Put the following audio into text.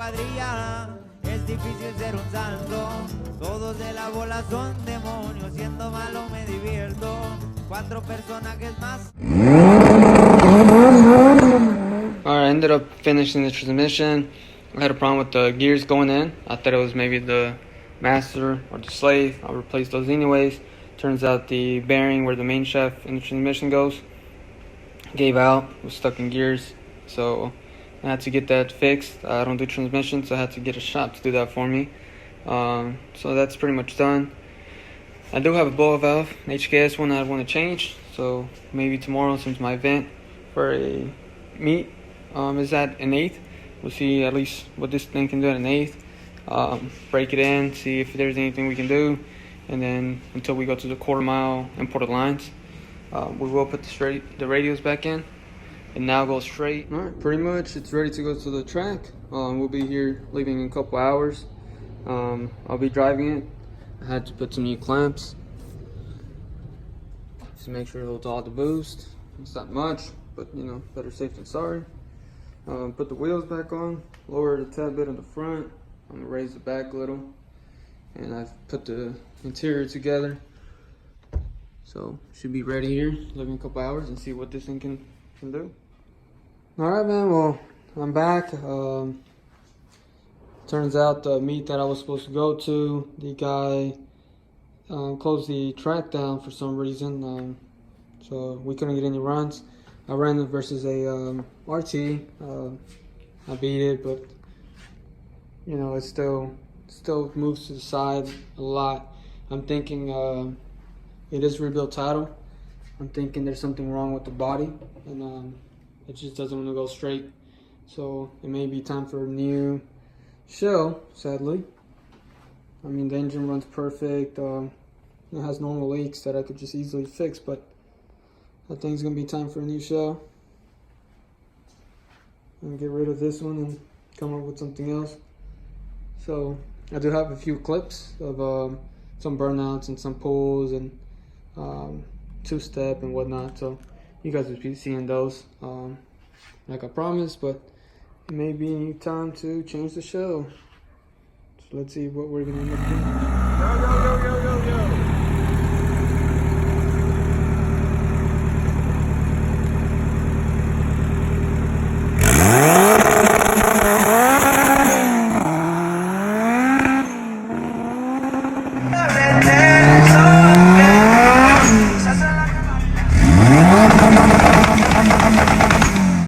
Cuadrilla, es difícil ser un santo. Todos de la bola son demonios. Siendo malo me divierto. 4 personajes más. Alright, I ended up finishing the transmission. I had a problem with the gears going in. I thought it was maybe the master or the slave. I replaced those anyways. Turns out the bearing where the main shaft in the transmission goes gave out, was stuck in gears. So I had to get that fixed. I don't do transmissions, so I had to get a shop to do that for me. So that's pretty much done. I do have a blow valve, an HKS one I want to change. So maybe tomorrow, since my event for a meet is at an 1/8, we'll see at least what this thing can do at an 1/8. Break it in, see if there's anything we can do, and then until we go to the 1/4 mile imported lines, we will put the radios back in and now go straight. All right, pretty much it's ready to go to the track. We'll be here leaving in a couple hours. I'll be driving it. I had to put some new clamps to make sure it holds all the boost. It's not much, but you know, better safe than sorry. Put the wheels back on, lower it a tad bit in the front. I'm gonna raise the back a little, and I've put the interior together. So should be ready here, living a couple hours, and see what this thing can do. All right, man. Well, I'm back. Turns out the meet that I was supposed to go to, the guy closed the track down for some reason, so we couldn't get any runs. I ran it versus a RT. I beat it, but you know, it still moves to the side a lot. I'm thinking it is rebuilt title. I'm thinking there's something wrong with the body, and it just doesn't want to go straight. So it may be time for a new shell, sadly. I mean, the engine runs perfect. It has normal leaks that I could just easily fix, but I think it's gonna be time for a new shell. And get rid of this one and come up with something else. So I do have a few clips of some burnouts and some pulls and two-step and whatnot. So you guys will be seeing those like I promised, but it may be time to change the shell. So let's see what we're gonna end up doing. Yo, yo, yo, yo, yo, yo.